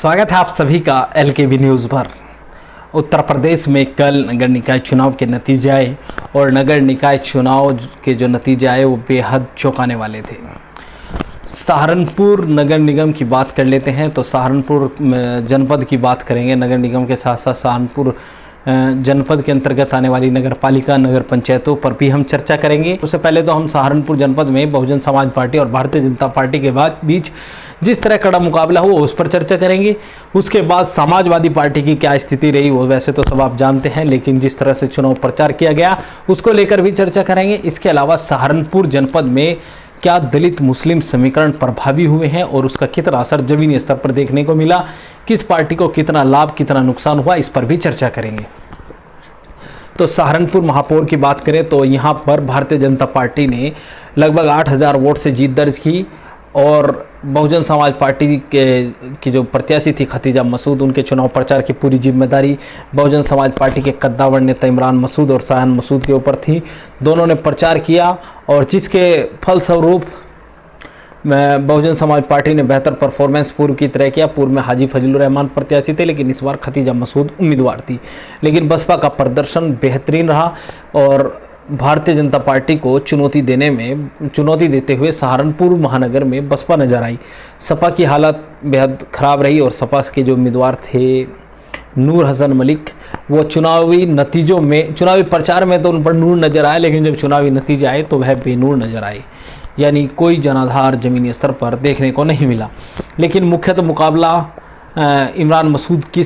स्वागत है आप सभी का LKB न्यूज़ पर। उत्तर प्रदेश में कल नगर निकाय चुनाव के नतीजे आए और नगर निकाय चुनाव के जो नतीजे आए वो बेहद चौंकाने वाले थे। सहारनपुर नगर निगम की बात कर लेते हैं तो सहारनपुर जनपद की बात करेंगे। नगर निगम के साथ साथ सहारनपुर जनपद के अंतर्गत आने वाली नगर पालिका नगर पंचायतों पर भी हम चर्चा करेंगे। उससे पहले तो हम सहारनपुर जनपद में बहुजन समाज पार्टी और भारतीय जनता पार्टी के बीच जिस तरह कड़ा मुकाबला हुआ उस पर चर्चा करेंगे। उसके बाद समाजवादी पार्टी की क्या स्थिति रही वो वैसे तो सब आप जानते हैं, लेकिन जिस तरह से चुनाव प्रचार किया गया उसको लेकर भी चर्चा करेंगे। इसके अलावा सहारनपुर जनपद में क्या दलित मुस्लिम समीकरण प्रभावी हुए हैं और उसका कितना असर जमीनी स्तर पर देखने को मिला, किस पार्टी को कितना लाभ कितना नुकसान हुआ, इस पर भी चर्चा करेंगे। तो सहारनपुर महापौर की बात करें तो यहाँ पर भारतीय जनता पार्टी ने लगभग 8000 वोट से जीत दर्ज की और बहुजन समाज पार्टी की जो प्रत्याशी थी खतीजा मसूद, उनके चुनाव प्रचार की पूरी जिम्मेदारी बहुजन समाज पार्टी के कद्दावर नेता इमरान मसूद और शायान मसूद के ऊपर थी। दोनों ने प्रचार किया और जिसके फलस्वरूप बहुजन समाज पार्टी ने बेहतर परफॉर्मेंस पूर्व की तरह किया। पूर्व में हाजी फजलुर रहमान प्रत्याशी थे, लेकिन इस बार खतीजा मसूद उम्मीदवार थी। लेकिन बसपा का प्रदर्शन बेहतरीन रहा और भारतीय जनता पार्टी को चुनौती देते हुए सहारनपुर महानगर में बसपा नजर आई। सपा की हालत बेहद ख़राब रही और सपा के जो उम्मीदवार थे नूर हसन मलिक, वो चुनावी प्रचार में तो उन पर नूर नज़र आए, लेकिन जब चुनावी नतीजे आए तो वह बेनूर नज़र आए, यानी कोई जनाधार ज़मीनी स्तर पर देखने को नहीं मिला। लेकिन मुख्यतः मुकाबला इमरान मसूद की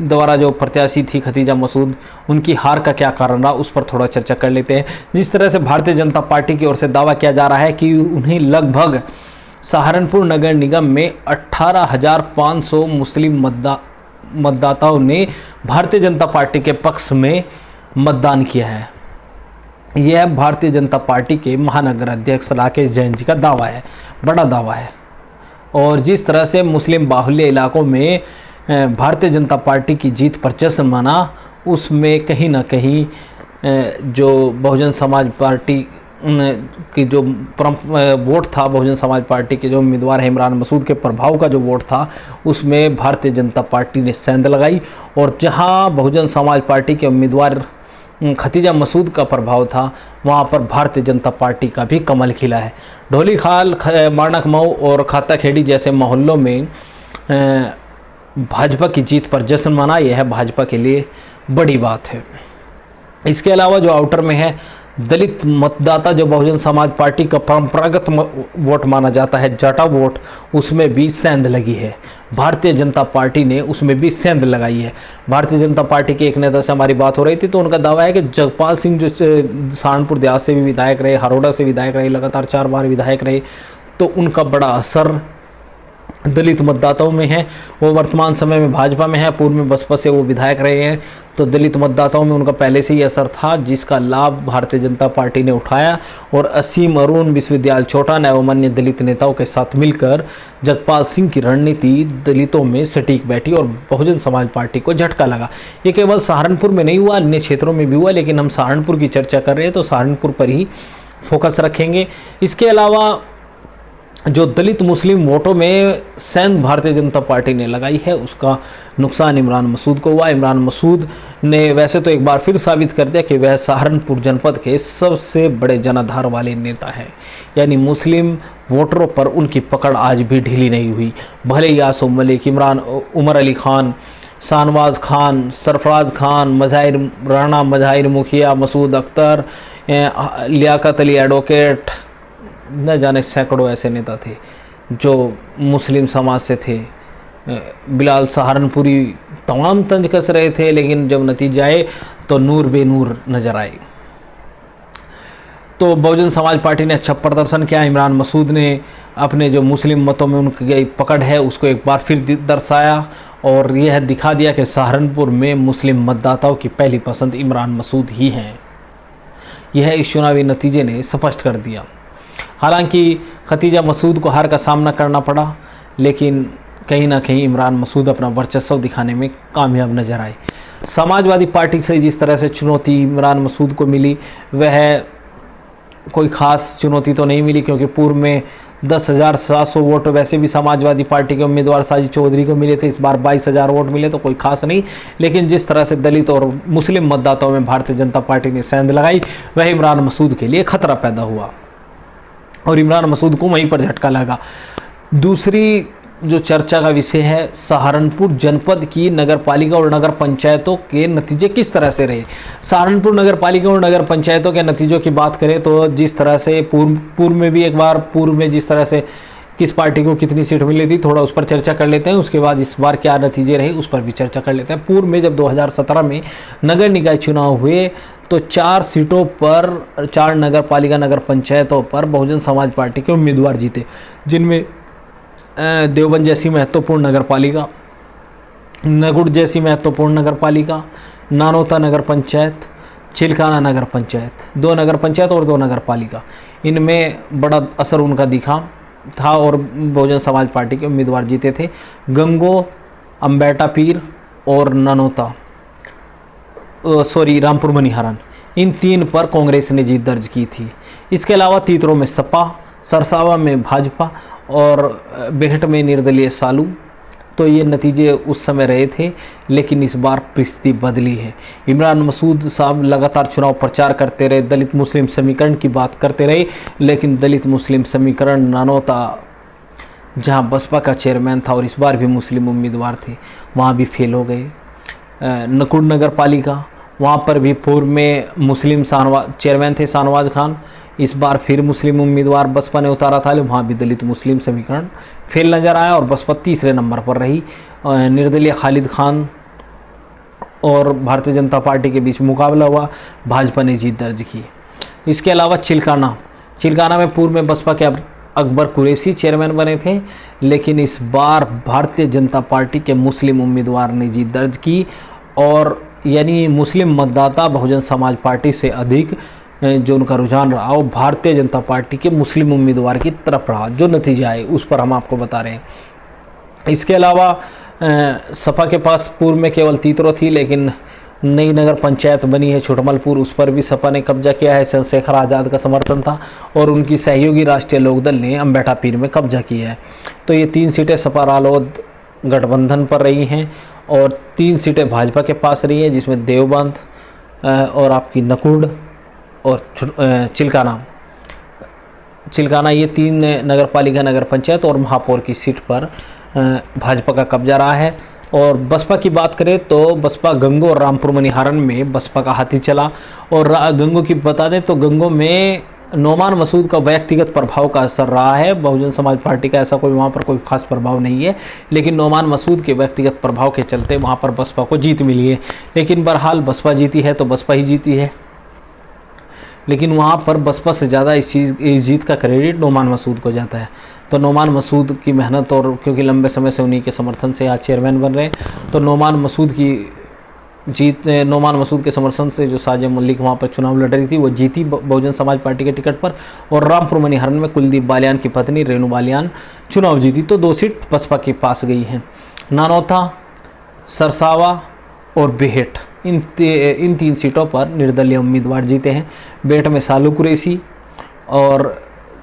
द्वारा जो प्रत्याशी थी खतीजा मसूद, उनकी हार का क्या कारण रहा उस पर थोड़ा चर्चा कर लेते हैं। जिस तरह से भारतीय जनता पार्टी की ओर से दावा किया जा रहा है कि उन्हें लगभग सहारनपुर नगर निगम में 18,500 मुस्लिम मतदाताओं ने भारतीय जनता पार्टी के पक्ष में मतदान किया है। यह भारतीय जनता पार्टी के महानगर अध्यक्ष राकेश जैन जी का दावा है, बड़ा दावा है। और जिस तरह से मुस्लिम बाहुल्य इलाकों में भारतीय जनता पार्टी की जीत पर जश्न माना, उसमें कहीं ना कहीं जो बहुजन समाज पार्टी की जो वोट था, बहुजन समाज पार्टी के जो उम्मीदवार है इमरान मसूद के प्रभाव का जो वोट था, उसमें भारतीय जनता पार्टी ने सेंध लगाई। और जहां बहुजन समाज पार्टी के उम्मीदवार खतीजा मसूद का प्रभाव था, वहां पर भारतीय जनता पार्टी का भी कमल खिला है। ढोलीखाल, माणक मऊ और खाता खेड़ी जैसे मोहल्लों में भाजपा की जीत पर जश्न माना, यह भाजपा के लिए बड़ी बात है। इसके अलावा जो आउटर में है दलित मतदाता, जो बहुजन समाज पार्टी का परंपरागत वोट माना जाता है, जाटा वोट, उसमें भी सेंध लगी है। भारतीय जनता पार्टी ने उसमें भी सेंध लगाई है। भारतीय जनता पार्टी के एक नेता से हमारी बात हो रही थी तो उनका दावा है कि जगपाल सिंह जो सहारनपुर देहात से भी विधायक रहे, हरोड़ा से विधायक रहे, लगातार 4 बार विधायक रहे, तो उनका बड़ा असर दलित मतदाताओं में है। वो वर्तमान समय में भाजपा में है, पूर्व में बसपा से वो विधायक रहे हैं, तो दलित मतदाताओं में उनका पहले से ही असर था, जिसका लाभ भारतीय जनता पार्टी ने उठाया। और असीम अरुण, विश्वविद्यालय छोटा, एवं अन्य दलित नेताओं के साथ मिलकर जगपाल सिंह की रणनीति दलितों में सटीक बैठी और बहुजन समाज पार्टी को झटका लगा। ये केवल सहारनपुर में नहीं हुआ, अन्य क्षेत्रों में भी हुआ, लेकिन हम सहारनपुर की चर्चा कर रहे हैं तो सहारनपुर पर ही फोकस रखेंगे। इसके अलावा जो दलित मुस्लिम वोटों में सेंध भारतीय जनता पार्टी ने लगाई है, उसका नुकसान इमरान मसूद को हुआ। इमरान मसूद ने वैसे तो एक बार फिर साबित कर दिया कि वह सहारनपुर जनपद के सबसे बड़े जनाधार वाले नेता हैं, यानी मुस्लिम वोटरों पर उनकी पकड़ आज भी ढीली नहीं हुई। भले ही आसम मलिक, उमर अली खान, शाहनवाज खान, सरफराज खान, राणा मज़ाहिर मुखिया, मसूद अख्तर, लियाकत अली एडवोकेट, न जाने सैकड़ों ऐसे नेता थे जो मुस्लिम समाज से थे। बिलाल सहारनपुरी तमाम तंज कस रहे थे, लेकिन जब नतीजे आए तो नूर बेनूर नजर आए। तो बहुजन समाज पार्टी ने अच्छा प्रदर्शन किया। इमरान मसूद ने अपने जो मुस्लिम मतों में उनकी पकड़ है उसको एक बार फिर दर्शाया और यह दिखा दिया कि सहारनपुर में मुस्लिम मतदाताओं की पहली पसंद इमरान मसूद ही हैं। यह इस चुनावी नतीजे ने स्पष्ट कर दिया। हालांकि खतीजा मसूद को हार का सामना करना पड़ा, लेकिन कहीं ना कहीं इमरान मसूद अपना वर्चस्व दिखाने में कामयाब नजर आए। समाजवादी पार्टी से जिस तरह से चुनौती इमरान मसूद को मिली, वह कोई ख़ास चुनौती तो नहीं मिली, क्योंकि पूर्व में 10,700 वोट वैसे भी समाजवादी पार्टी के उम्मीदवार साजिद चौधरी को मिले थे, इस बार 22,000 वोट मिले तो कोई खास नहीं। लेकिन जिस तरह से दलित और मुस्लिम मतदाताओं में भारतीय जनता पार्टी ने सेंध लगाई, वह इमरान मसूद के लिए खतरा पैदा हुआ और इमरान मसूद को वहीं पर झटका लगा। दूसरी जो चर्चा का विषय है, सहारनपुर जनपद की नगरपालिका और नगर पंचायतों के नतीजे किस तरह से रहे। सहारनपुर नगरपालिका और नगर पंचायतों के नतीजों की बात करें तो जिस तरह से पूर्व में भी एक बार पूर्व में जिस तरह से किस पार्टी को कितनी सीट मिली थी, थोड़ा उस पर चर्चा कर लेते हैं। उसके बाद इस बार क्या नतीजे रहे उस पर भी चर्चा कर लेते हैं। पूर्व में जब 2017 में नगर निकाय चुनाव हुए तो 4 सीटों पर 4 नगरपालिका नगर पंचायतों पर बहुजन समाज पार्टी के उम्मीदवार जीते, जिनमें देवबंद जैसी महत्वपूर्ण नगरपालिका, नगुड़ जैसी महत्वपूर्ण नगरपालिका, नानोता नगर पंचायत, चिलकाना नगर पंचायत, 2 नगर पंचायत और 2 नगरपालिका, इनमें बड़ा असर उनका दिखा था और बहुजन समाज पार्टी के उम्मीदवार जीते थे। गंगो, अम्बेटा पीर और नानोता रामपुर मनीहारन, इन 3 पर कांग्रेस ने जीत दर्ज की थी। इसके अलावा तीतरों में सपा, सरसावा में भाजपा और बेहट में निर्दलीय सालू। तो ये नतीजे उस समय रहे थे, लेकिन इस बार परिस्थिति बदली है। इमरान मसूद साहब लगातार चुनाव प्रचार करते रहे, दलित मुस्लिम समीकरण की बात करते रहे, लेकिन दलित मुस्लिम समीकरण नानोता जहां बसपा का चेयरमैन था और इस बार भी मुस्लिम उम्मीदवार थे, वहां भी फेल हो गए। नकुड़ नगर पालिका, वहाँ पर भी पूर्व में मुस्लिम चेयरमैन थे शाहनवाज खान, इस बार फिर मुस्लिम उम्मीदवार बसपा ने उतारा था, वहाँ भी दलित मुस्लिम समीकरण फेल नजर आया और बसपा तीसरे नंबर पर रही। निर्दलीय खालिद खान और भारतीय जनता पार्टी के बीच मुकाबला हुआ, भाजपा ने जीत दर्ज की। इसके अलावा चिलकाना में पूर्व में बसपा के अकबर कुरैशी चेयरमैन बने थे, लेकिन इस बार भारतीय जनता पार्टी के मुस्लिम उम्मीदवार ने जीत दर्ज की और यानी मुस्लिम मतदाता बहुजन समाज पार्टी से अधिक जो उनका रुझान रहा वो भारतीय जनता पार्टी के मुस्लिम उम्मीदवार की तरफ रहा। जो नतीजे आए उस पर हम आपको बता रहे हैं। इसके अलावा सपा के पास पूर्व में केवल तीतरो थी, लेकिन नई नगर पंचायत बनी है छोटमलपुर, उस पर भी सपा ने कब्जा किया है। चंद्रशेखर आज़ाद का समर्थन था और उनकी सहयोगी राष्ट्रीय लोकदल ने अम्बेटा पीर में कब्जा किया है। तो ये 3 सीटें सपा रालोद गठबंधन पर रही हैं और 3 सीटें भाजपा के पास रही हैं, जिसमें देवबंद और आपकी नकुड़ और चिलकाना ये 3 नगरपालिका नगर पंचायत और महापौर की सीट पर भाजपा का कब्जा रहा है। और बसपा की बात करें तो बसपा गंगो और रामपुर मनीहारन में बसपा का हाथी चला। और गंगो की बता दें तो गंगो में नोमान मसूद का व्यक्तिगत प्रभाव का असर रहा है। बहुजन समाज पार्टी का ऐसा कोई वहाँ पर कोई खास प्रभाव नहीं है, लेकिन नोमान मसूद के व्यक्तिगत प्रभाव के चलते वहाँ पर बसपा को जीत मिली है। लेकिन बहरहाल बसपा जीती है तो बसपा ही जीती है, लेकिन वहाँ पर बसपा से ज़्यादा इस जीत का क्रेडिट नोमान मसूद को जाता है। तो नोमान मसूद की मेहनत और क्योंकि लंबे समय से उन्हीं के समर्थन से आज चेयरमैन बन रहे हैं, तो नोमान मसूद के समर्थन से जो साजिया मलिक वहाँ पर चुनाव लड़ रही थी वो जीती बहुजन समाज पार्टी के टिकट पर। और रामपुर मनीहारन में कुलदीप बालियान की पत्नी रेणु बालियान चुनाव जीती, तो 2 सीट बसपा के पास गई हैं। नानोता, सरसावा और बेहट इन 3 सीटों पर निर्दलीय उम्मीदवार जीते हैं। बेहट में सालू कुरैशी और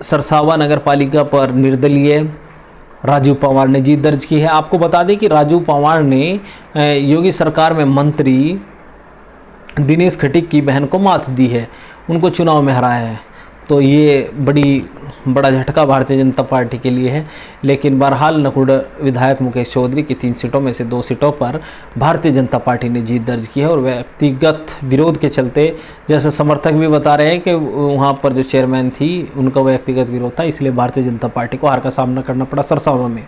सरसावा नगर पालिका पर निर्दलीय राजू पवार ने जीत दर्ज की है। आपको बता दें कि राजू पवार ने योगी सरकार में मंत्री दिनेश खटीक की बहन को मात दी है, उनको चुनाव में हराया है। तो ये बड़ा झटका भारतीय जनता पार्टी के लिए है। लेकिन बहरहाल नकुड़ विधायक मुकेश चौधरी की 3 सीटों में से 2 सीटों पर भारतीय जनता पार्टी ने जीत दर्ज की है। और व्यक्तिगत विरोध के चलते, जैसे समर्थक भी बता रहे हैं कि वहाँ पर जो चेयरमैन थी उनका व्यक्तिगत विरोध था, इसलिए भारतीय जनता पार्टी को हार का सामना करना पड़ा सरसावा में।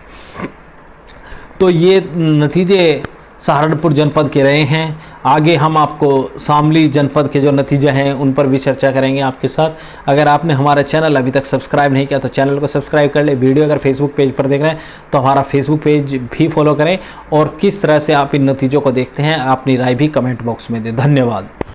तो ये नतीजे सहारनपुर जनपद के रहे हैं। आगे हम आपको शामली जनपद के जो नतीजे हैं उन पर भी चर्चा करेंगे आपके साथ। अगर आपने हमारा चैनल अभी तक सब्सक्राइब नहीं किया तो चैनल को सब्सक्राइब कर ले। वीडियो अगर फेसबुक पेज पर देख रहे हैं तो हमारा फेसबुक पेज भी फॉलो करें। और किस तरह से आप इन नतीजों को देखते हैं अपनी राय भी कमेंट बॉक्स में दें। धन्यवाद।